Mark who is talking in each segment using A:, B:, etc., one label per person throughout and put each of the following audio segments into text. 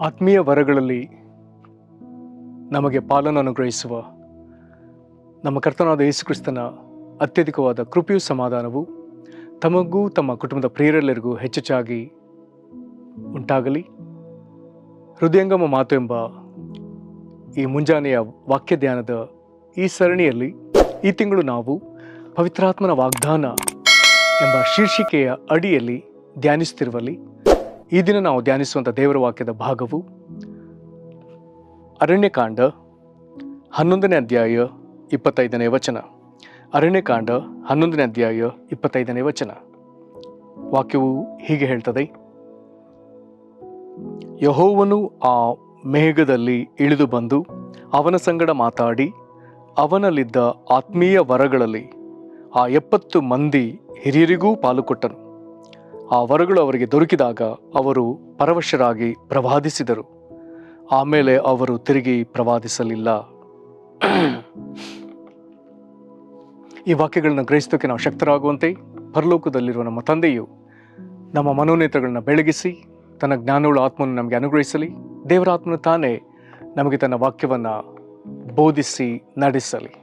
A: ಆತ್ಮೀಯ ವರಗಳಲ್ಲಿ ನಮಗೆ ಪಾಲನ್ನು ಅನುಗ್ರಹಿಸುವ ನಮ್ಮ ಕರ್ತನಾದ ಯೇಸು ಕ್ರಿಸ್ತನ ಅತ್ಯಧಿಕವಾದ ಕೃಪೆಯೂ ಸಮಾಧಾನವು ತಮಗೂ ತಮ್ಮ ಕುಟುಂಬದ ಪ್ರಿಯರೆಲ್ಲರಿಗೂ ಹೆಚ್ಚೆಚ್ಚಾಗಿ ಉಂಟಾಗಲಿ. ಹೃದಯಂಗಮ ಮಾತು ಎಂಬ ಈ ಮುಂಜಾನೆಯ ವಾಕ್ಯ ಧ್ಯಾನದ ಈ ಸರಣಿಯಲ್ಲಿ ಈ ತಿಂಗಳು ನಾವು ಪವಿತ್ರಾತ್ಮನ ವಾಗ್ದಾನ ಎಂಬ ಶೀರ್ಷಿಕೆಯ ಅಡಿಯಲ್ಲಿ ಧ್ಯಾನಿಸುತ್ತಿರುವಲ್ಲಿ ಈ ದಿನ ನಾವು ಧ್ಯಾನಿಸುವಂಥ ದೇವರ ವಾಕ್ಯದ ಭಾಗವು ಅರಣ್ಯಕಾಂಡ 11ನೇ ಅಧ್ಯಾಯ 25ನೇ ವಚನ. ಅರಣ್ಯಕಾಂಡ 11ನೇ ಅಧ್ಯಾಯ 25ನೇ ವಚನ. ವಾಕ್ಯವು ಹೀಗೆ ಹೇಳ್ತದೆ: ಯೆಹೋವನು ಆ ಮೇಘದಲ್ಲಿ ಇಳಿದು ಬಂದು ಅವನ ಸಂಗಡ ಮಾತಾಡಿ ಅವನಲ್ಲಿದ್ದ ಆತ್ಮೀಯ ವರಗಳಲ್ಲಿ ಆ 70 ಮಂದಿ ಹಿರಿಯರಿಗೂ ಪಾಲುಕೊಟ್ಟನು. ಆ ವರಗಳು ಅವರಿಗೆ ದೊರಕಿದಾಗ ಅವರು ಪರವಶರಾಗಿ ಪ್ರವಾದಿಸಿದರು. ಆಮೇಲೆ ಅವರು ತಿರುಗಿ ಪ್ರವಾದಿಸಲಿಲ್ಲ. ಈ ವಾಕ್ಯಗಳನ್ನು ಗ್ರಹಿಸೋಕೆ ನಾವು ಶಕ್ತರಾಗುವಂತೆ ಪರಲೋಕದಲ್ಲಿರುವ ನಮ್ಮ ತಂದೆಯು ನಮ್ಮ ಮನೋನೇತ್ರಗಳನ್ನ ಬೆಳಗಿಸಿ ತನ್ನ ಜ್ಞಾನವುಳ್ಳ ಆತ್ಮವನ್ನು ನಮಗೆ ಅನುಗ್ರಹಿಸಲಿ. ದೇವರ ಆತ್ಮನು ತಾನೇ ನಮಗೆ ತನ್ನ ವಾಕ್ಯವನ್ನು ಬೋಧಿಸಿ ನಡೆಸಲಿ.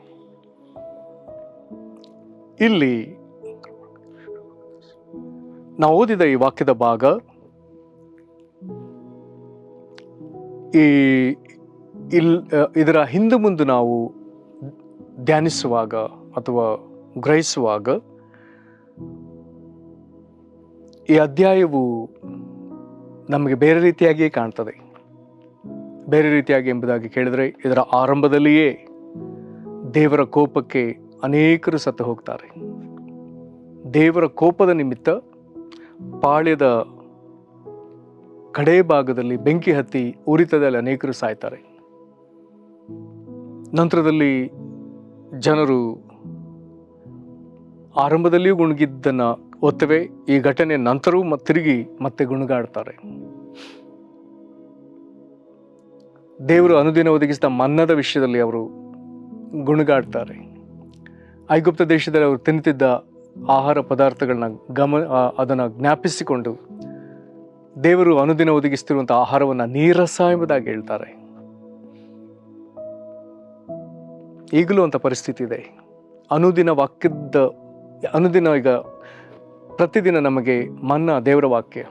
A: ಇಲ್ಲಿ ನಾವು ಓದಿದ ಈ ವಾಕ್ಯದ ಭಾಗ ಇದರ ಹಿಂದೆ ಮುಂದೆ ನಾವು ಧ್ಯಾನಿಸುವಾಗ ಅಥವಾ ಗ್ರಹಿಸುವಾಗ ಈ ಅಧ್ಯಾಯವು ನಮಗೆ ಬೇರೆ ರೀತಿಯಾಗಿಯೇ ಕಾಣ್ತದೆ. ಬೇರೆ ರೀತಿಯಾಗಿ ಎಂಬುದಾಗಿ ಕೇಳಿದರೆ, ಇದರ ಆರಂಭದಲ್ಲಿಯೇ ದೇವರ ಕೋಪಕ್ಕೆ ಅನೇಕರು ಸತ್ತು ಹೋಗ್ತಾರೆ. ದೇವರ ಕೋಪದ ನಿಮಿತ್ತ ಪಾಳ್ಯದ ಕಡೆ ಭಾಗದಲ್ಲಿ ಬೆಂಕಿ ಹತ್ತಿ ಉರಿತದಲ್ಲಿ ಅನೇಕರು ಸಾಯ್ತಾರೆ. ನಂತರದಲ್ಲಿ ಜನರು ಆರಂಭದಲ್ಲಿಯೂ ಗುಣಗಿದ್ದನ್ನು ಒತ್ತವೆ. ಈ ಘಟನೆ ನಂತರವೂ ತಿರುಗಿ ಮತ್ತೆ ಗುಣಗಾಡ್ತಾರೆ. ದೇವರು ಅನುದಿನ ಒದಗಿಸಿದ ಮನ್ನದ ವಿಷಯದಲ್ಲಿ ಅವರು ಗುಣಗಾಡ್ತಾರೆ. ಐಗುಪ್ತ ದೇಶದಲ್ಲಿ ಅವರು ತಿನ್ನುತ್ತಿದ್ದ ಆಹಾರ ಪದಾರ್ಥಗಳನ್ನ ಅದನ್ನು ಜ್ಞಾಪಿಸಿಕೊಂಡು ದೇವರು ಅನುದಿನ ಒದಗಿಸ್ತಿರುವಂಥ ಆಹಾರವನ್ನು ನೀರಸ ಎಂಬುದಾಗಿ ಹೇಳ್ತಾರೆ. ಈಗಲೂ ಅಂತ ಪರಿಸ್ಥಿತಿ ಇದೆ. ಅನುದಿನ ಈಗ ಪ್ರತಿದಿನ ನಮಗೆ ಮನ್ನಾ ದೇವರ ವಾಕ್ಯ,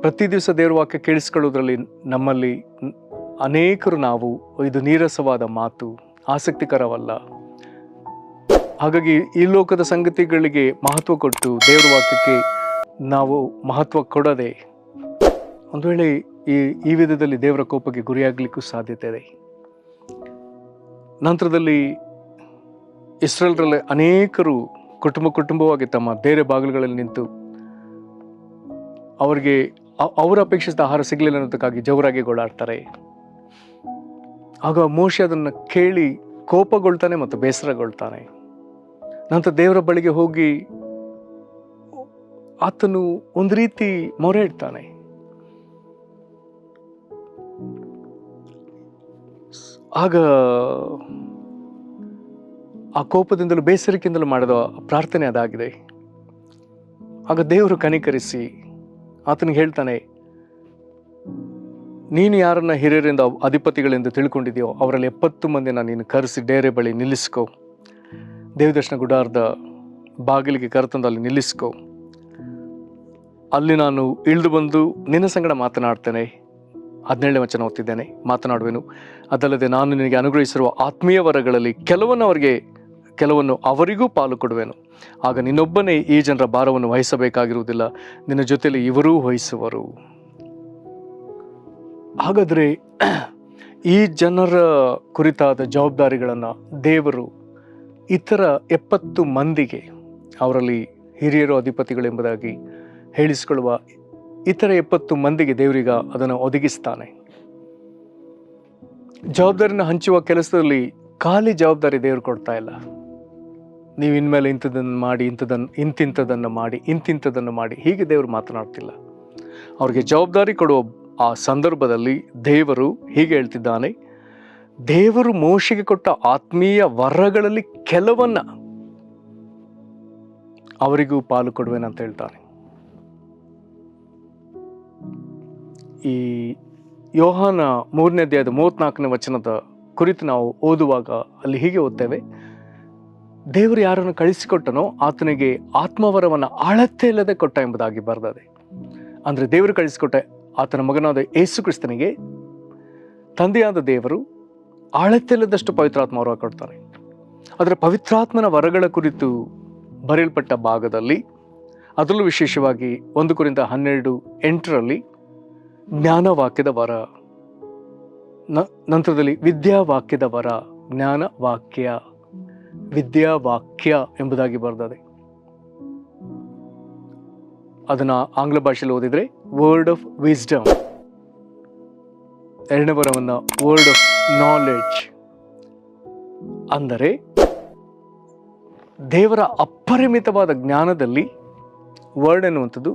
A: ಪ್ರತಿ ದಿವಸ ದೇವರ ವಾಕ್ಯ ಕೇಳಿಸ್ಕೊಳ್ಳೋದ್ರಲ್ಲಿ ನಮ್ಮಲ್ಲಿ ಅನೇಕರು ನಾವು ಇದು ನೀರಸವಾದ ಮಾತು, ಆಸಕ್ತಿಕರವಲ್ಲ, ಹಾಗಾಗಿ ಈ ಲೋಕದ ಸಂಗತಿಗಳಿಗೆ ಮಹತ್ವ ಕೊಟ್ಟು ದೇವರ ವಾಕ್ಯಕ್ಕೆ ನಾವು ಮಹತ್ವ ಕೊಡದೆ ಒಂದು ವೇಳೆ ಈ ವಿಧದಲ್ಲಿ ದೇವರ ಕೋಪಕ್ಕೆ ಗುರಿಯಾಗಲಿಕ್ಕೂ ಸಾಧ್ಯತೆ ಇದೆ. ನಂತರದಲ್ಲಿ ಇಸ್ರೇಲ್ರಲ್ಲಿ ಅನೇಕರು ಕುಟುಂಬವಾಗಿ ತಮ್ಮ ಬೇರೆ ಬಾಗಿಲುಗಳಲ್ಲಿ ನಿಂತು ಅವರಿಗೆ ಅವರು ಅಪೇಕ್ಷಿಸಿದ ಆಹಾರ ಸಿಗಲಿಲ್ಲ ಅನ್ನೋದಕ್ಕಾಗಿ ಜವರಾಗಿ ಗೋಳಾಡ್ತಾರೆ. ಆಗ ಮೋಶೆ ಅದನ್ನು ಕೇಳಿ ಕೋಪಗೊಳ್ತಾನೆ ಮತ್ತು ಬೇಸರಗೊಳ್ತಾನೆ. ನಂತರ ದೇವರ ಬಳಿಗೆ ಹೋಗಿ ಆತನು ಒಂದು ರೀತಿ ಮೊರೆ ಇಡ್ತಾನೆ. ಆಗ ಆ ಕೋಪದಿಂದಲೂ ಬೇಸರಿಕೆಯಿಂದಲೂ ಮಾಡಿದ ಪ್ರಾರ್ಥನೆ ಅದಾಗಿದೆ. ಆಗ ದೇವರು ಕನಿಕರಿಸಿ ಆತನಿಗೆ ಹೇಳ್ತಾನೆ, ನೀನು ಯಾರನ್ನ ಹಿರಿಯರಿಂದ ಅಧಿಪತಿಗಳೆಂದು ತಿಳ್ಕೊಂಡಿದೆಯೋ ಅವರಲ್ಲಿ 70 ಮಂದಿನ ನೀನು ಕರೆಸಿ ಡೇರೆ ಬಳಿ ನಿಲ್ಲಿಸ್ಕೋ, ದೇವದರ್ಶನ ಗುಡಾರದ ಬಾಗಿಲಿಗೆ ಕರೆತಂದು ಅಲ್ಲಿ ನಿಲ್ಲಿಸ್ಕೋ. ಅಲ್ಲಿ ನಾನು ಇಳಿದು ಬಂದು ನಿನ್ನ ಸಂಗಡ ಮಾತನಾಡ್ತೇನೆ. 17ನೇ ವಚನ ಓದ್ತಿದ್ದೇನೆ. ಮಾತನಾಡುವೆನು, ಅದಲ್ಲದೆ ನಾನು ನಿನಗೆ ಅನುಗ್ರಹಿಸಿರುವ ಆತ್ಮೀಯ ವರಗಳಲ್ಲಿ ಕೆಲವನ್ನು ಅವರಿಗೂ ಪಾಲು ಕೊಡುವೆನು. ಆಗ ನಿನ್ನೊಬ್ಬನೇ ಈ ಜನರ ಭಾರವನ್ನು ವಹಿಸಬೇಕಾಗಿರುವುದಿಲ್ಲ, ನಿನ್ನ ಜೊತೆಯಲ್ಲಿ ಇವರೂ ವಹಿಸುವರು. ಹಾಗಾದರೆ ಈ ಜನರ ಕುರಿತಾದ ಜವಾಬ್ದಾರಿಗಳನ್ನು ದೇವರು ಇತರ 70 ಮಂದಿಗೆ, ಅವರಲ್ಲಿ ಹಿರಿಯರು ಅಧಿಪತಿಗಳೆಂಬುದಾಗಿ ಹೇಳಿಸಿಕೊಳ್ಳುವ ಇತರ 70 ಮಂದಿಗೆ ದೇವರೀಗ ಅದನ್ನು ಒದಗಿಸ್ತಾನೆ. ಜವಾಬ್ದಾರಿನ ಹಂಚುವ ಕೆಲಸದಲ್ಲಿ ಖಾಲಿ ಜವಾಬ್ದಾರಿ ದೇವರು ಕೊಡ್ತಾ ಇಲ್ಲ. ನೀವು ಇನ್ಮೇಲೆ ಇಂಥದನ್ನು ಮಾಡಿ, ಇಂತಿಂಥದನ್ನು ಮಾಡಿ ಹೀಗೆ ದೇವರು ಮಾತನಾಡ್ತಿಲ್ಲ. ಅವ್ರಿಗೆ ಜವಾಬ್ದಾರಿ ಕೊಡುವ ಆ ಸಂದರ್ಭದಲ್ಲಿ ದೇವರು ಹೀಗೆ ಹೇಳ್ತಿದ್ದಾನೆ, ದೇವರು ಮೋಶೆಗೆ ಕೊಟ್ಟ ಆತ್ಮೀಯ ವರಗಳಲ್ಲಿ ಕೆಲವನ್ನ ಅವರಿಗೂ ಪಾಲು ಕೊಡುವೆನಂತ ಹೇಳ್ತಾನೆ. ಈ ಯೋಹಾನ 3ನೇ ಅಧ್ಯಾಯದ 34ನೇ ವಚನದ ಕುರಿತು ನಾವು ಓದುವಾಗ ಅಲ್ಲಿ ಹೀಗೆ ಓದ್ತೇವೆ, ದೇವರು ಯಾರನ್ನು ಕಳಿಸಿಕೊಟ್ಟನೋ ಆತನಿಗೆ ಆತ್ಮವರವನ್ನು ಅಳತೆ ಇಲ್ಲದೆ ಕೊಟ್ಟ ಎಂಬುದಾಗಿ ಬರೆದಿದೆ. ಅಂದರೆ ದೇವರು ಕಳಿಸಿಕೊಟ್ಟ ಆತನ ಮಗನಾದ ಯೇಸು ಕ್ರಿಸ್ತನಿಗೆ ತಂದೆಯಾದ ದೇವರು ಅಳತೆ ಇಲ್ಲದಷ್ಟು ಪವಿತ್ರಾತ್ಮ ವರ ಕೊಡ್ತಾನೆ. ಅದರ ಪವಿತ್ರಾತ್ಮನ ವರಗಳ ಕುರಿತು ಬರೆಯಲ್ಪಟ್ಟ ಭಾಗದಲ್ಲಿ, ಅದರಲ್ಲೂ ವಿಶೇಷವಾಗಿ 1 ಕೊರಿಂಥ 12:8 ಜ್ಞಾನವಾಕ್ಯದ ವರ, ನಂತರದಲ್ಲಿ ವಿದ್ಯಾವಾಕ್ಯದ ವರ, ಜ್ಞಾನವಾಕ್ಯ, ವಿದ್ಯಾವಾಕ್ಯ ಎಂಬುದಾಗಿ ಬರೆದಿದೆ. ಅದನ್ನ ಆಂಗ್ಲ ಭಾಷೆಯಲ್ಲಿ ಓದಿದ್ರೆ ವರ್ಡ್ ಆಫ್ ವಿಸ್ಡಮ್, ಎರಡನೇ ವರವನ್ನ ವರ್ಡ್ ಆಫ್ ನಾಲೆಡ್ಜ್. ಅಂದರೆ ದೇವರ ಅಪರಿಮಿತವಾದ ಜ್ಞಾನದಲ್ಲಿ ವರ್ಡ್ ಎನ್ನುವಂಥದ್ದು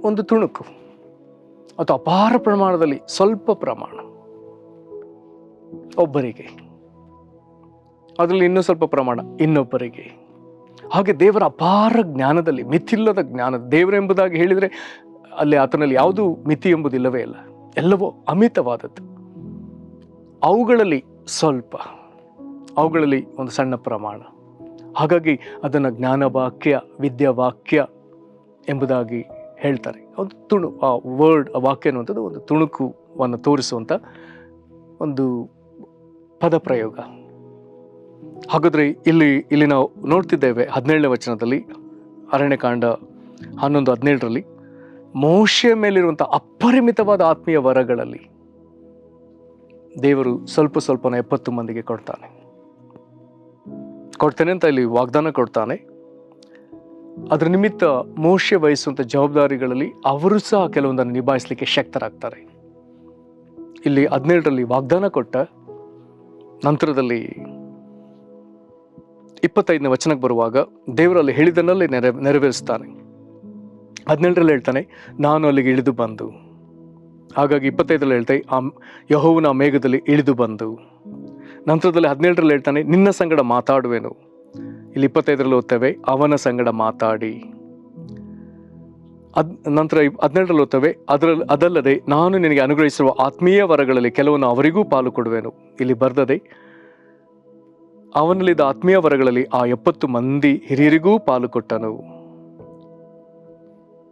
A: ಒಂದು ತುಣುಕು, ಅಥವಾ ಅಪಾರ ಪ್ರಮಾಣದಲ್ಲಿ ಸ್ವಲ್ಪ ಪ್ರಮಾಣ ಒಬ್ಬರಿಗೆ, ಅದರಲ್ಲಿ ಇನ್ನೂ ಸ್ವಲ್ಪ ಪ್ರಮಾಣ ಇನ್ನೊಬ್ಬರಿಗೆ. ಹಾಗೆ ದೇವರ ಅಪಾರ ಜ್ಞಾನದಲ್ಲಿ, ಮಿತಿಲ್ಲದ ಜ್ಞಾನ, ದೇವರೆಂಬುದಾಗಿ ಹೇಳಿದರೆ ಅಲ್ಲಿ ಆತನಲ್ಲಿ ಯಾವುದೂ ಮಿತಿ ಎಂಬುದಿಲ್ಲವೇ ಇಲ್ಲ, ಎಲ್ಲವೂ ಅಮಿತವಾದದ್ದು. ಅವುಗಳಲ್ಲಿ ಸ್ವಲ್ಪ, ಅವುಗಳಲ್ಲಿ ಒಂದು ಸಣ್ಣ ಪ್ರಮಾಣ. ಹಾಗಾಗಿ ಅದನ್ನು ಜ್ಞಾನವಾಕ್ಯ, ವಿದ್ಯಾವಾಕ್ಯ ಎಂಬುದಾಗಿ ಹೇಳ್ತಾರೆ. ಒಂದು ತುಣು, ಆ ವರ್ಡ್, ಆ ವಾಕ್ಯ ಅನ್ನುವಂಥದ್ದು ಒಂದು ತುಣುಕುವನ್ನು ತೋರಿಸುವಂಥ ಒಂದು ಪದಪ್ರಯೋಗ. ಹಾಗಾದರೆ ಇಲ್ಲಿ ನಾವು ನೋಡ್ತಿದ್ದೇವೆ 17ನೇ ವಚನದಲ್ಲಿ, ಅರಣ್ಯಕಾಂಡ 11:17 ಮೋಶೆಯ ಮೇಲಿರುವಂಥ ಅಪರಿಮಿತವಾದ ಆತ್ಮೀಯ ವರಗಳಲ್ಲಿ ದೇವರು ಸ್ವಲ್ಪ ಸ್ವಲ್ಪನ 70 ಮಂದಿಗೆ ಕೊಡ್ತಾನೆ ಅಂತ ಇಲ್ಲಿ ವಾಗ್ದಾನ ಕೊಡ್ತಾನೆ. ಅದರ ನಿಮಿತ್ತ ಮೋಶೆ ವಹಿಸುವಂಥ ಜವಾಬ್ದಾರಿಗಳಲ್ಲಿ ಅವರು ಸಹ ಕೆಲವೊಂದನ್ನು ನಿಭಾಯಿಸಲಿಕ್ಕೆ ಶಕ್ತರಾಗ್ತಾರೆ. ಇಲ್ಲಿ 17 ವಾಗ್ದಾನ ಕೊಟ್ಟ ನಂತರದಲ್ಲಿ 25ನೇ ವಚನಕ್ಕೆ ಬರುವಾಗ ದೇವರಲ್ಲಿ ಹೇಳಿದನ್ನಲ್ಲಿ ನೆರವೇರಿಸ್ತಾನೆ. 17 ಹೇಳ್ತಾನೆ, ನಾನು ಅಲ್ಲಿಗೆ ಇಳಿದು ಬಂದು. ಹಾಗಾಗಿ 25 ಹೇಳ್ತಾನೆ, ಯೆಹೋವನ ಮೇಘದಲ್ಲಿ ಇಳಿದು ಬಂದು. ನಂತರದಲ್ಲಿ 17 ಹೇಳ್ತಾನೆ, ನಿನ್ನ ಸಂಗಡ ಮಾತಾಡುವೆನು. ಇಲ್ಲಿ 25 ಓದ್ತೇವೆ, ಅವನ ಸಂಗಡ ಮಾತಾಡಿ. ನಂತರ 17 ಓದ್ತೇವೆ, ಅದಲ್ಲದೆ ನಾನು ನಿನಗೆ ಅನುಗ್ರಹಿಸಿರುವ ಆತ್ಮೀಯ ವರಗಳಲ್ಲಿ ಕೆಲವನ್ನು ಅವರಿಗೂ ಪಾಲು ಕೊಡುವೆನು. ಇಲ್ಲಿ ಬರ್ದದೆ, ಅವನಲ್ಲಿದ್ದ ಆತ್ಮೀಯ ವರಗಳಲ್ಲಿ ಆ 70 ಮಂದಿ ಹಿರಿಯರಿಗೂ ಪಾಲು ಕೊಟ್ಟನು.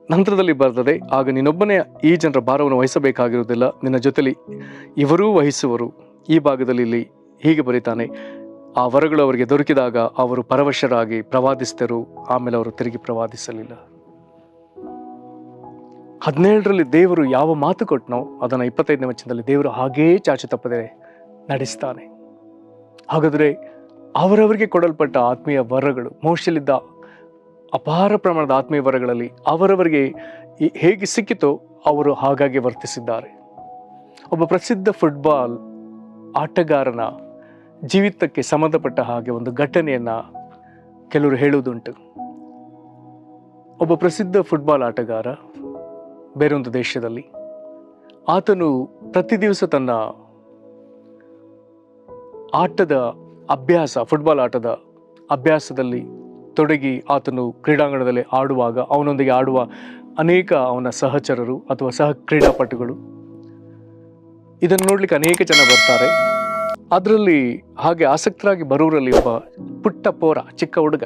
A: ನಂತರದಲ್ಲಿ ಬರ್ತದೆ, ಆಗ ನೀನೊಬ್ಬನೇ ಈ ಜನರ ಭಾರವನ್ನು ವಹಿಸಬೇಕಾಗಿರುವುದಿಲ್ಲ, ನಿನ್ನ ಜೊತೆಲಿ ಇವರೂ ವಹಿಸುವರು. ಈ ಭಾಗದಲ್ಲಿ ಇಲ್ಲಿ ಹೀಗೆ ಬರೀತಾನೆ, ಆ ವರಗಳು ಅವರಿಗೆ ದೊರಕಿದಾಗ ಅವರು ಪರವಶರಾಗಿ ಪ್ರವಾದಿಸಿದರು, ಆಮೇಲೆ ಅವರು ತಿರುಗಿ ಪ್ರವಾದಿಸಲಿಲ್ಲ. 17 ದೇವರು ಯಾವ ಮಾತು ಕೊಟ್ಟನೋ ಅದನ್ನು 25ನೇ ವಚನದಲ್ಲಿ ದೇವರು ಹಾಗೇ ಚಾಚು ತಪ್ಪದೆ ನಡೆಸ್ತಾನೆ. ಹಾಗಾದರೆ ಅವರವರಿಗೆ ಕೊಡಲ್ಪಟ್ಟ ಆತ್ಮೀಯ ವರಗಳು, ಮೋಶೆಯಲ್ಲಿದ್ದ ಅಪಾರ ಪ್ರಮಾಣದ ಆತ್ಮೀಯ ವರಗಳಲ್ಲಿ ಅವರವರಿಗೆ ಹೇಗೆ ಸಿಕ್ಕಿತೋ ಅವರು ಹಾಗಾಗಿ ವರ್ತಿಸಿದ್ದಾರೆ. ಒಬ್ಬ ಪ್ರಸಿದ್ಧ ಫುಟ್ಬಾಲ್ ಆಟಗಾರನ ಜೀವಿತಕ್ಕೆ ಸಂಬಂಧಪಟ್ಟ ಹಾಗೆ ಒಂದು ಘಟನೆಯನ್ನ ಕೆಲವರು ಹೇಳುವುದುಂಟು. ಒಬ್ಬ ಪ್ರಸಿದ್ಧ ಫುಟ್ಬಾಲ್ ಆಟಗಾರ ಬೇರೊಂದು ದೇಶದಲ್ಲಿ, ಆತನು ಪ್ರತಿ ದಿವಸ ತನ್ನ ಆಟದ ಅಭ್ಯಾಸ, ಫುಟ್ಬಾಲ್ ಆಟದ ಅಭ್ಯಾಸದಲ್ಲಿ ತೊಡಗಿ ಆತನು ಕ್ರೀಡಾಂಗಣದಲ್ಲಿ ಆಡುವಾಗ ಅವನೊಂದಿಗೆ ಆಡುವ ಅನೇಕ ಅವನ ಸಹಚರರು ಅಥವಾ ಸಹ ಕ್ರೀಡಾಪಟುಗಳು, ಇದನ್ನು ನೋಡ್ಲಿಕ್ಕೆ ಅನೇಕ ಜನ ಬರ್ತಾರೆ. ಅದರಲ್ಲಿ ಹಾಗೆ ಆಸಕ್ತರಾಗಿ ಬರೋರಲ್ಲಿ ಒಬ್ಬ ಪುಟ್ಟ ಪೋರ, ಚಿಕ್ಕ ಹುಡುಗ,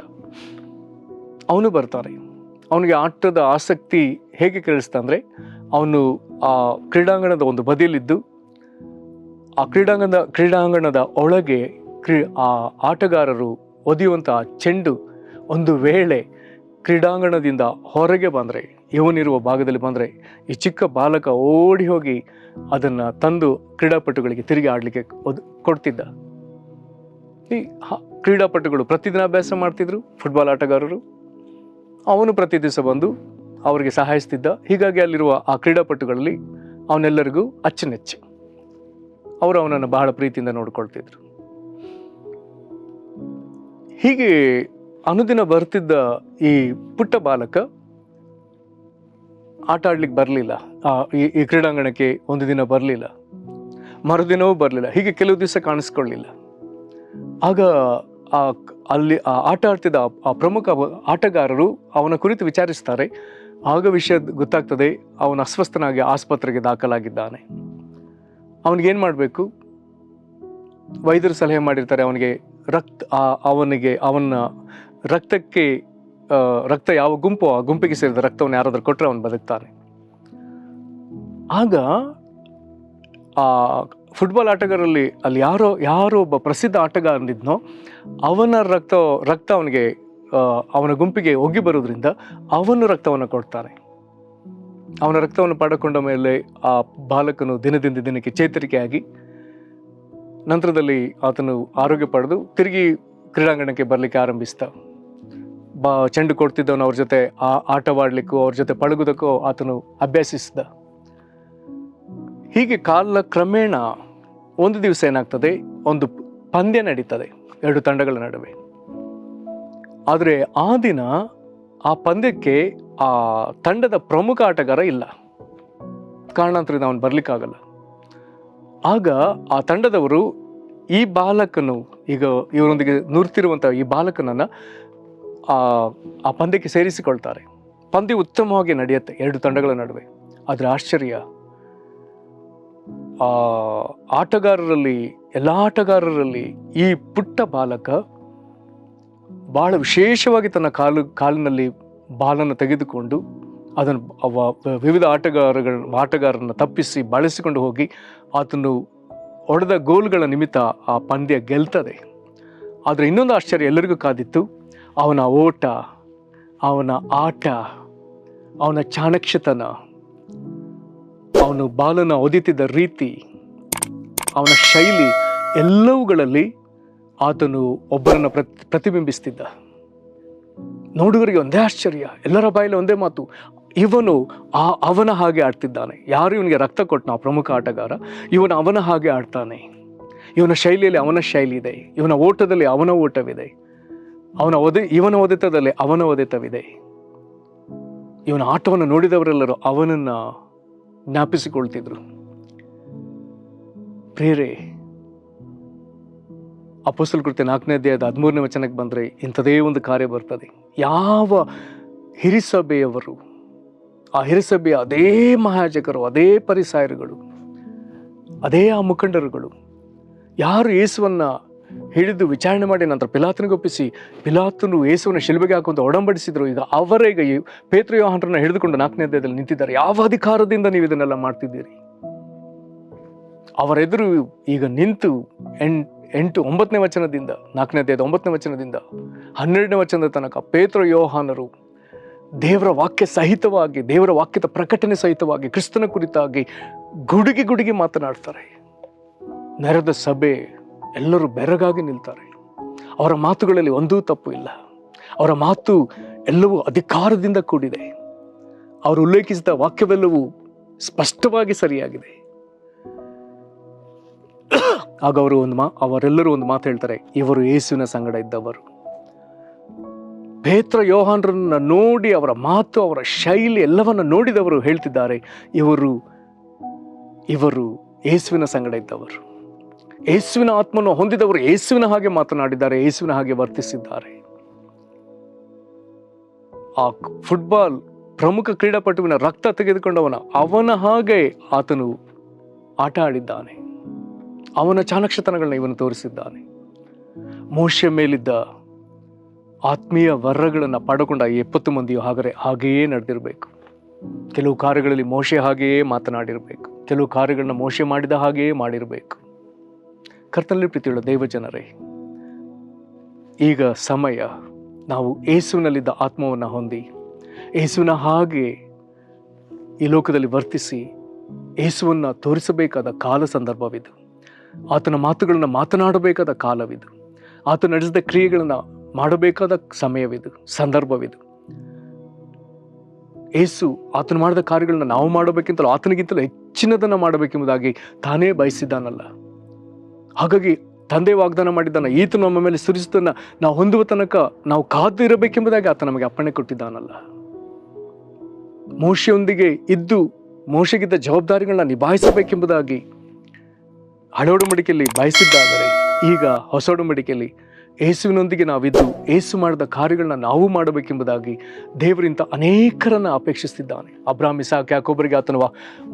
A: ಅವನು ಬರ್ತಾರೆ. ಅವನಿಗೆ ಆಟದ ಆಸಕ್ತಿ ಹೇಗೆ ಕೇಳಿಸ್ತಾ ಅಂದರೆ, ಅವನು ಆ ಕ್ರೀಡಾಂಗಣದ ಒಂದು ಬದಿಯಲ್ಲಿದ್ದು ಆ ಕ್ರೀಡಾಂಗಣದ ಒಳಗೆ ಆ ಆಟಗಾರರು ಒದೆಯುವಂಥ ಚೆಂಡು ಒಂದು ವೇಳೆ ಕ್ರೀಡಾಂಗಣದಿಂದ ಹೊರಗೆ ಬಂದರೆ, ಇವನಿರುವ ಭಾಗದಲ್ಲಿ ಬಂದರೆ, ಈ ಚಿಕ್ಕ ಬಾಲಕ ಓಡಿ ಹೋಗಿ ಅದನ್ನು ತಂದು ಕ್ರೀಡಾಪಟುಗಳಿಗೆ ತಿರುಗಿ ಆಡಲಿಕ್ಕೆ ಕೊಡ್ತಿದ್ದ. ಈ ಕ್ರೀಡಾಪಟುಗಳು ಪ್ರತಿದಿನ ಅಭ್ಯಾಸ ಮಾಡ್ತಿದ್ರು, ಫುಟ್ಬಾಲ್ ಆಟಗಾರರು. ಅವನು ಪ್ರತಿ ದಿವಸ ಬಂದು ಅವರಿಗೆ ಸಹಾಯಿಸ್ತಿದ್ದ. ಹೀಗಾಗಿ ಅಲ್ಲಿರುವ ಆ ಕ್ರೀಡಾಪಟುಗಳಲ್ಲಿ ಅವನೆಲ್ಲರಿಗೂ ಅಚ್ಚುಮೆಚ್ಚು. ಅವರು ಅವನನ್ನು ಬಹಳ ಪ್ರೀತಿಯಿಂದ ನೋಡ್ಕೊಳ್ತಿದ್ರು. ಹೀಗೆ ಅನುದಿನ ಬರ್ತಿದ್ದ ಈ ಪುಟ್ಟ ಬಾಲಕ ಆಟ ಆಡ್ಲಿಕ್ಕೆ ಬರಲಿಲ್ಲ. ಈ ಕ್ರೀಡಾಂಗಣಕ್ಕೆ ಒಂದು ದಿನ ಬರಲಿಲ್ಲ, ಮರುದಿನವೂ ಬರಲಿಲ್ಲ. ಹೀಗೆ ಕೆಲವು ದಿವಸ ಕಾಣಿಸ್ಕೊಳ್ಳಿಲ್ಲ. ಆಗ ಅಲ್ಲಿ ಆಟ ಆಡ್ತಿದ್ದ ಆ ಪ್ರಮುಖ ಆಟಗಾರರು ಅವನ ಕುರಿತು ವಿಚಾರಿಸ್ತಾರೆ. ಆಗ ವಿಷಯ ಗೊತ್ತಾಗ್ತದೆ, ಅವನು ಅಸ್ವಸ್ಥನಾಗಿ ಆಸ್ಪತ್ರೆಗೆ ದಾಖಲಾಗಿದ್ದಾನೆ. ಅವನಿಗೇನು ಮಾಡಬೇಕು? ವೈದ್ಯರು ಸಲಹೆ ಮಾಡಿರ್ತಾರೆ ಅವನಿಗೆ ಅವನ ರಕ್ತಕ್ಕೆ ರಕ್ತ ಯಾವ ಗುಂಪು, ಆ ಗುಂಪಿಗೆ ಸೇರಿದ ರಕ್ತವನ್ನು ಯಾರಾದ್ರೂ ಕೊಟ್ಟರೆ ಅವನು ಬದುಕ್ತಾನೆ. ಆಗ ಆ ಫುಟ್ಬಾಲ್ ಆಟಗಾರರಲ್ಲಿ ಅಲ್ಲಿ ಯಾರೋ ಒಬ್ಬ ಪ್ರಸಿದ್ಧ ಆಟಗಾರನಿದ್ನೋ ಅವನ ರಕ್ತ ಅವನಿಗೆ ಅವನ ಗುಂಪಿಗೆ ಒಗ್ಗಿ ಬರೋದ್ರಿಂದ ಅವನು ರಕ್ತವನ್ನು ಕೊಡ್ತಾನೆ. ಅವನ ರಕ್ತವನ್ನು ಪಡೆದುಕೊಂಡ ಮೇಲೆ ಆ ಬಾಲಕನು ದಿನದಿಂದ ದಿನಕ್ಕೆ ಚೇತರಿಕೆಯಾಗಿ ನಂತರದಲ್ಲಿ ಆತನು ಆರೋಗ್ಯ ಪಡೆದು ತಿರುಗಿ ಕ್ರೀಡಾಂಗಣಕ್ಕೆ ಬರಲಿಕ್ಕೆ ಆರಂಭಿಸ್ತ. ಚೆಂಡು ಕೊಡ್ತಿದ್ದವನು ಅವ್ರ ಜೊತೆ ಆಟವಾಡ್ಲಿಕ್ಕೂ ಅವ್ರ ಜೊತೆ ಪಳಗುದಕ್ಕೂ ಆತನು ಅಭ್ಯಾಸಿಸಿದ. ಹೀಗೆ ಕಾಲ ಕ್ರಮೇಣ ಒಂದು ದಿವಸ ಏನಾಗ್ತದೆ, ಒಂದು ಪಂದ್ಯ ನಡೀತದೆ ಎರಡು ತಂಡಗಳ ನಡುವೆ. ಆದರೆ ಆ ದಿನ ಆ ಪಂದ್ಯಕ್ಕೆ ಆ ತಂಡದ ಪ್ರಮುಖ ಆಟಗಾರ ಇಲ್ಲ, ಕಾರಣಾಂತರದಿಂದ ಅವನು ಬರ್ಲಿಕ್ಕಾಗಲ್ಲ. ಆಗ ಆ ತಂಡದವರು ಈ ಬಾಲಕನು, ಈಗ ಇವರೊಂದಿಗೆ ನುರ್ತಿರುವಂತಹ ಈ ಬಾಲಕನನ್ನ ಆ ಪಂದ್ಯಕ್ಕೆ ಸೇರಿಸಿಕೊಳ್ತಾರೆ. ಪಂದ್ಯ ಉತ್ತಮವಾಗಿ ನಡೆಯುತ್ತೆ ಎರಡು ತಂಡಗಳ ನಡುವೆ. ಆದರೆ ಆಶ್ಚರ್ಯ, ಎಲ್ಲ ಆಟಗಾರರಲ್ಲಿ ಈ ಪುಟ್ಟ ಬಾಲಕ ಬಹಳ ವಿಶೇಷವಾಗಿ ತನ್ನ ಕಾಲಿನಲ್ಲಿ ಬಾಲನ್ನು ತೆಗೆದುಕೊಂಡು ಅದನ್ನು ವಿವಿಧ ಆಟಗಾರರನ್ನು ತಪ್ಪಿಸಿ ಬಳಸಿಕೊಂಡು ಹೋಗಿ ಆತನು ಹೊಡೆದ ಗೋಲ್ಗಳ ನಿಮಿತ್ತ ಆ ಪಂದ್ಯ ಗೆಲ್ತದೆ. ಆದರೆ ಇನ್ನೊಂದು ಆಶ್ಚರ್ಯ ಎಲ್ಲರಿಗೂ ಕಾದಿತ್ತು, ಅವನ ಓಟ, ಅವನ ಆಟ, ಅವನ ಚಾಣಕ್ಷತನ, ಅವನು ಬಾಲನ ಒದಿತಿದ್ದ ರೀತಿ, ಅವನ ಶೈಲಿ, ಎಲ್ಲವುಗಳಲ್ಲಿ ಆತನು ಒಬ್ಬರನ್ನು ಪ್ರತಿಬಿಂಬಿಸ್ತಿದ್ದ. ನೋಡುಗರಿಗೆ ಒಂದೇ ಆಶ್ಚರ್ಯ, ಎಲ್ಲರ ಬಾಯಲ್ಲಿ ಒಂದೇ ಮಾತು, ಇವನು ಅವನ ಹಾಗೆ ಆಡ್ತಿದ್ದಾನೆ. ಯಾರು ಇವನಿಗೆ ರಕ್ತ ಕೊಟ್ಟನ ಪ್ರಮುಖ ಆಟಗಾರ, ಅವನ ಹಾಗೆ ಆಡ್ತಾನೆ. ಇವನ ಶೈಲಿಯಲ್ಲಿ ಅವನ ಶೈಲಿ ಇದೆ, ಇವನ ಓಟದಲ್ಲಿ ಅವನ ಓಟವಿದೆ, ಇವನ ಒದೆತದಲ್ಲಿ ಅವನ ಒದೆತವಿದೆ. ಇವನ ಆಟವನ್ನು ನೋಡಿದವರೆಲ್ಲರೂ ಅವನನ್ನ ಜ್ಞಾಪಿಸಿಕೊಳ್ತಿದ್ರು. ಪ್ರೇರೆ, ಅಪೊಸ್ತಲ ಕೃತ್ಯ 4ನೇ ಅಧ್ಯಾಯದ 13ನೇ ವಚನಕ್ಕೆ ಬಂದರೆ ಇಂಥದೇ ಒಂದು ಕಾರ್ಯ ಬರ್ತದೆ. ಯಾವ ಹಿರಿಸಭೆಯವರು, ಆ ಹಿರಿಸಭೆಯ ಅದೇ ಮಹಾಯಾಜಕರು, ಅದೇ ಪರಿಸಾಯರುಗಳು, ಅದೇ ಆ ಮುಖಂಡರುಗಳು ಯಾರು ಯೇಸುವನ್ನ ಹಿಡಿದು ವಿಚಾರಣೆ ಮಾಡಿ ನಂತರ ಪಿಲಾತನಿಗೊಪ್ಪಿಸಿ ಪಿಲಾತನು ಯೇಸುವನ್ನು ಶಿಲುಬೆಗೆ ಹಾಕುವಂತ ಒಡಂಬಡಿಸಿದ್ರು, ಈಗ ಅವರೀಗ ಪೇತ್ರ ಯೋಹಾನರನ್ನ ಹಿಡಿದುಕೊಂಡು 4ನೇ ಅಧ್ಯಾಯದಲ್ಲಿ ನಿಂತಿದ್ದಾರೆ. ಯಾವ ಅಧಿಕಾರದಿಂದ ನೀವು ಇದನ್ನೆಲ್ಲ ಮಾಡ್ತಿದ್ದೀರಿ? ಅವರೆದುರು ಈಗ ನಿಂತು 9ನೇ ವಚನದಿಂದ 4ನೇ ಅಧ್ಯಾಯದ 9ನೇ ವಚನದಿಂದ 12ನೇ ವಚನದ ತನಕ ಪೇತ್ರ ಯೋಹಾನರು ದೇವರ ವಾಕ್ಯ ಸಹಿತವಾಗಿ, ದೇವರ ವಾಕ್ಯದ ಪ್ರಕಟಣೆ ಸಹಿತವಾಗಿ ಕ್ರಿಸ್ತನ ಕುರಿತಾಗಿ ಗುಡುಗಿ ಮಾತನಾಡ್ತಾರೆ. ನೆರೆದ ಸಭೆ ಎಲ್ಲರೂ ಬೆರಗಾಗಿ ನಿಲ್ತಾರೆ. ಅವರ ಮಾತುಗಳಲ್ಲಿ ಒಂದೂ ತಪ್ಪು ಇಲ್ಲ. ಅವರ ಮಾತು ಎಲ್ಲವೂ ಅಧಿಕಾರದಿಂದ ಕೂಡಿದೆ. ಅವರು ಉಲ್ಲೇಖಿಸಿದ ವಾಕ್ಯವೆಲ್ಲವೂ ಸ್ಪಷ್ಟವಾಗಿ ಸರಿಯಾಗಿದೆ. ಆಗ ಅವರೆಲ್ಲರೂ ಒಂದು ಮಾತು ಹೇಳ್ತಾರೆ, ಇವರು ಯೇಸುವಿನ ಸಂಗಡ ಇದ್ದವರು. ಪೇತ್ರ ಯೋಹಾನರನ್ನ ನೋಡಿ ಅವರ ಮಾತು, ಅವರ ಶೈಲಿ ಎಲ್ಲವನ್ನ ನೋಡಿದವರು ಹೇಳ್ತಿದ್ದಾರೆ, ಇವರು ಯೇಸುವಿನ ಸಂಗಡ ಇದ್ದವರು. ಯೇಸುವಿನ ಆತ್ಮನ ಹೊಂದಿದವರು ಯೇಸುವಿನ ಹಾಗೆ ಮಾತನಾಡಿದ್ದಾರೆ, ಯೇಸುವಿನ ಹಾಗೆ ವರ್ತಿಸಿದ್ದಾರೆ. ಆ ಫುಟ್ಬಾಲ್ ಪ್ರಮುಖ ಕ್ರೀಡಾಪಟುವಿನ ರಕ್ತ ತೆಗೆದುಕೊಂಡವನ ಅವನ ಹಾಗೆ ಆತನು ಆಟ ಆಡಿದ್ದಾನೆ. ಅವನ ಚಾಣಕ್ಷತನಗಳನ್ನ ಇವನು ತೋರಿಸಿದ್ದಾನೆ. ಮೋಶೆ ಮೇಲಿದ್ದ ಆತ್ಮೀಯ ವರಗಳನ್ನು ಪಡೆಕೊಂಡ 70 ಮಂದಿಯು ಹಾಗೆಯೇ ನಡೆದಿರಬೇಕು. ಕೆಲವು ಕಾರ್ಯಗಳಲ್ಲಿ ಮೋಶೆ ಹಾಗೆಯೇ ಮಾತನಾಡಿರಬೇಕು, ಕೆಲವು ಕಾರ್ಯಗಳನ್ನ ಮೋಶೆ ಮಾಡಿದ ಹಾಗೆಯೇ ಮಾಡಿರಬೇಕು. ಕರ್ತನಲ್ಲಿ ಪ್ರೀತಿಯುಳ್ಳ ದೈವಜನರೇ, ಈಗ ಸಮಯ ನಾವು ಯೇಸುವಿನಲ್ಲಿದ್ದ ಆತ್ಮವನ್ನು ಹೊಂದಿ ಯೇಸುವಿನ ಹಾಗೆ ಈ ಲೋಕದಲ್ಲಿ ವರ್ತಿಸಿ ಯೇಸುವನ್ನು ತೋರಿಸಬೇಕಾದ ಕಾಲ ಸಂದರ್ಭವಿದು. ಆತನ ಮಾತುಗಳನ್ನು ಮಾತನಾಡಬೇಕಾದ ಕಾಲವಿದು. ಆತ ನಡೆಸಿದ ಕ್ರಿಯೆಗಳನ್ನು ಮಾಡಬೇಕಾದ ಸಮಯವಿದು, ಸಂದರ್ಭವಿದು. ಯೇಸು ಆತನು ಮಾಡಿದ ಕಾರ್ಯಗಳನ್ನ ನಾವು ಮಾಡಬೇಕಿಂತಲೂ ಆತನಿಗಿಂತಲೂ ಹೆಚ್ಚಿನದನ್ನು ಮಾಡಬೇಕೆಂಬುದಾಗಿ ತಾನೇ ಬಯಸಿದ್ದಾನಲ್ಲ. ಹಾಗಾಗಿ ತಂದೆ ವಾಗ್ದಾನ ಮಾಡಿದ್ದಾನ, ಈತನು ನಮ್ಮ ಮೇಲೆ ಸುರಿಸುವುದನ್ನು ನಾವು ಹೊಂದುವ ತನಕ ನಾವು ಕಾದು ಇರಬೇಕೆಂಬುದಾಗಿ ಆತ ನಮಗೆ ಅಪ್ಪಣೆ ಕೊಟ್ಟಿದ್ದಾನಲ್ಲ. ಮೋಶೆಯೊಂದಿಗೆ ಇದ್ದು ಮೋಶೆಗಿದ್ದ ಜವಾಬ್ದಾರಿಗಳನ್ನ ನಿಭಾಯಿಸಬೇಕೆಂಬುದಾಗಿ ಹಳೆ ಒಡಂಬಡಿಕೆಯಲ್ಲಿ ಬಯಸಿದ್ದಾದರೆ, ಈಗ ಹೊಸ ಒಡಂಬಡಿಕೆಯಲ್ಲಿ ಯೇಸುವಿನೊಂದಿಗೆ ನಾವಿದ್ದು ಯೇಸು ಮಾಡಿದ ಕಾರ್ಯಗಳನ್ನ ನಾವು ಮಾಡಬೇಕೆಂಬುದಾಗಿ ದೇವರಿಂದ ಅನೇಕರನ್ನು ಅಪೇಕ್ಷಿಸ್ತಿದ್ದಾನೆ. ಅಬ್ರಾಹ್ಮ್, ಇಸಾಕ್, ಯಾಕೋಬರಿಗೆ ಆತನ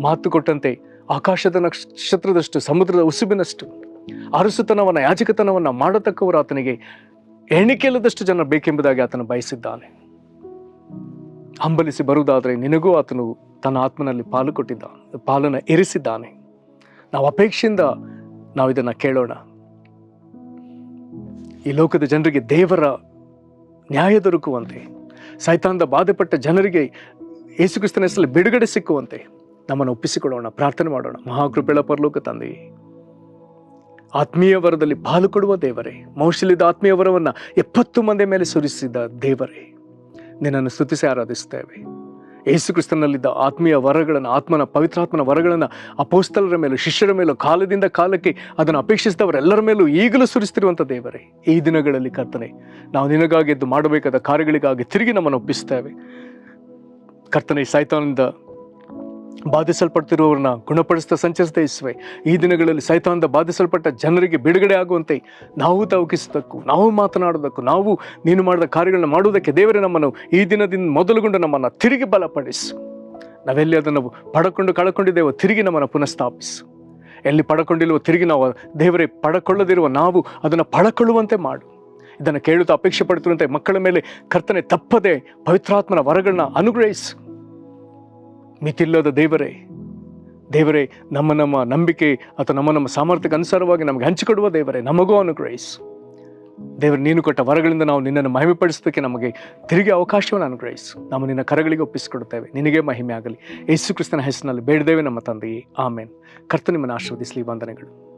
A: ಮಾತು ಕೊಟ್ಟಂತೆ ಆಕಾಶದ ನಕ್ಷತ್ರದಷ್ಟು, ಸಮುದ್ರದ ಉಸುಬಿನಷ್ಟು ಅರಸುತನವನ್ನ, ಯಾಜಕತನವನ್ನ ಮಾಡತಕ್ಕವರು ಆತನಿಗೆ ಎಣಿಕೆಯಿಲ್ಲದಷ್ಟು ಜನ ಬೇಕೆಂಬುದಾಗಿ ಆತನು ಬಯಸಿದ್ದಾನೆ. ಹಂಬಲಿಸಿ ಬರುವುದಾದರೆ ನಿನಗೂ ಆತನು ತನ್ನ ಆತ್ಮನಲ್ಲಿ ಪಾಲನ್ನು ಇರಿಸಿದ್ದಾನೆ. ನಾವು ಅಪೇಕ್ಷೆಯಿಂದ ನಾವು ಇದನ್ನು ಕೇಳೋಣ. ಈ ಲೋಕದ ಜನರಿಗೆ ದೇವರ ನ್ಯಾಯ ದೊರಕುವಂತೆ, ಸೈತಾನದ ಬಾಧೆಪಟ್ಟ ಜನರಿಗೆ ಯೇಸುಕ್ರಿಸ್ತನ ಹೆಸರಲ್ಲಿ ಬಿಡುಗಡೆ ಸಿಕ್ಕುವಂತೆ ನಮ್ಮನ್ನು ಒಪ್ಪಿಸಿಕೊಳ್ಳೋಣ, ಪ್ರಾರ್ಥನೆ ಮಾಡೋಣ. ಮಹಾಕೃಪೆಯ ಪರಲೋಕ ತಂದೆಯೇ, ಆತ್ಮೀಯ ವರದಲ್ಲಿ ಪಾಲು ಕೊಡುವ ದೇವರೇ, ಮೌಶಲ್ಯದ ಆತ್ಮೀಯ ವರವನ್ನು 70 ಮಂದಿ ಮೇಲೆ ಸುರಿಸಿದ ದೇವರೇ, ನಿನ್ನನ್ನು ಸ್ತುತಿಸಿ ಆರಾಧಿಸ್ತೇವೆ. ಯೇಸುಕ್ರಿಸ್ತನಲ್ಲಿದ್ದ ಆತ್ಮೀಯ ವರಗಳನ್ನು, ಪವಿತ್ರಾತ್ಮನ ವರಗಳನ್ನು ಅಪೊಸ್ತಲರ ಮೇಲೂ ಶಿಷ್ಯರ ಮೇಲೂ ಕಾಲದಿಂದ ಕಾಲಕ್ಕೆ ಅದನ್ನು ಅಪೇಕ್ಷಿಸಿದವರೆಲ್ಲರ ಮೇಲೂ ಈಗಲೂ ಸುರಿಸ್ತಿರುವಂಥ ದೇವರೇ, ಈ ದಿನಗಳಲ್ಲಿ ಕರ್ತನೆ, ನಾವು ನಿನಗಾಗಿ ಎದ್ದು ಮಾಡಬೇಕಾದ ಕಾರ್ಯಗಳಿಗಾಗಿ ತಿರುಗಿ ನಮ್ಮನ್ನು ಒಪ್ಪಿಸ್ತೇವೆ. ಕರ್ತನೆ, ಸೈತಾನದಿಂದ ಬಾಧಿಸಲ್ಪಡ್ತಿರುವವರನ್ನ ಗುಣಪಡಿಸ್ತಾ ಸಂಚರಿಸ್ತಾ ಇಸುವೆ. ಈ ದಿನಗಳಲ್ಲಿ ಸೈತಾನದಿಂದ ಬಾಧಿಸಲ್ಪಟ್ಟ ಜನರಿಗೆ ಬಿಡುಗಡೆ ಆಗುವಂತೆ ನಾವು ತವಕಿಸೋದಕ್ಕೂ, ನಾವು ಮಾತನಾಡೋದಕ್ಕೂ, ನಾವು ನೀನು ಮಾಡಿದ ಕಾರ್ಯಗಳನ್ನ ಮಾಡುವುದಕ್ಕೆ ದೇವರೇ ನಮ್ಮನ್ನು ಈ ದಿನದಿಂದ ಮೊದಲುಗೊಂಡು ನಮ್ಮನ್ನು ತಿರುಗಿ ಬಲಪಡಿಸು. ನಾವೆಲ್ಲಿ ಅದನ್ನು ಕಳಕೊಂಡಿದ್ದೇವೋ ತಿರುಗಿ ನಮ್ಮನ್ನು ಪುನಃಸ್ಥಾಪಿಸು. ಎಲ್ಲಿ ಪಡಕೊಂಡಿಲ್ವೋ ತಿರುಗಿ ನಾವು ದೇವರೇ ಪಡಕೊಳ್ಳದಿರುವ ನಾವು ಅದನ್ನು ಪಡಕೊಳ್ಳುವಂತೆ ಮಾಡು. ಇದನ್ನು ಕೇಳುತ್ತಾ ಅಪೇಕ್ಷೆ ಪಡ್ತಿರುವಂತೆ ಮಕ್ಕಳ ಮೇಲೆ ಕರ್ತನೆ ತಪ್ಪದೆ ಪವಿತ್ರಾತ್ಮನ ವರಗಳನ್ನ ಅನುಗ್ರಹಿಸು. ಮಿತಿಲ್ಲದ ದೇವರೇ, ನಮ್ಮ ನಂಬಿಕೆ ಅಥವಾ ನಮ್ಮ ಸಾಮರ್ಥ್ಯಕ್ಕೆ ಅನುಸಾರವಾಗಿ ನಮಗೆ ಹಂಚಿಕೊಡುವ ದೇವರೇ, ನಮಗೂ ಅನುಗ್ರಹಿಸು. ದೇವರು, ನೀನು ಕೊಟ್ಟ ವರಗಳಿಂದ ನಾವು ನಿನ್ನನ್ನು ಮಹಿಮೆಪಡಿಸೋದಕ್ಕೆ ನಮಗೆ ತಿರುಗಿ ಅವಕಾಶವನ್ನು ಅನುಗ್ರಹಿಸು. ನಾವು ನಿನ್ನ ಕರಗಳಿಗೆ ಒಪ್ಪಿಸಿಕೊಡುತ್ತೇವೆ. ನಿನಗೆ ಮಹಿಮೆ ಆಗಲಿ. ಯೇಸು ಕ್ರಿಸ್ತನ ಹೆಸರಿನಲ್ಲಿ ಬೇಡಿದ್ದೇವೆ ನಮ್ಮ ತಂದೆಯೇ, ಆಮೇನ್. ಕರ್ತನು ನಿಮ್ಮನ್ನು ಆಶೀರ್ವದಿಸಲಿ. ವಂದನೆಗಳು.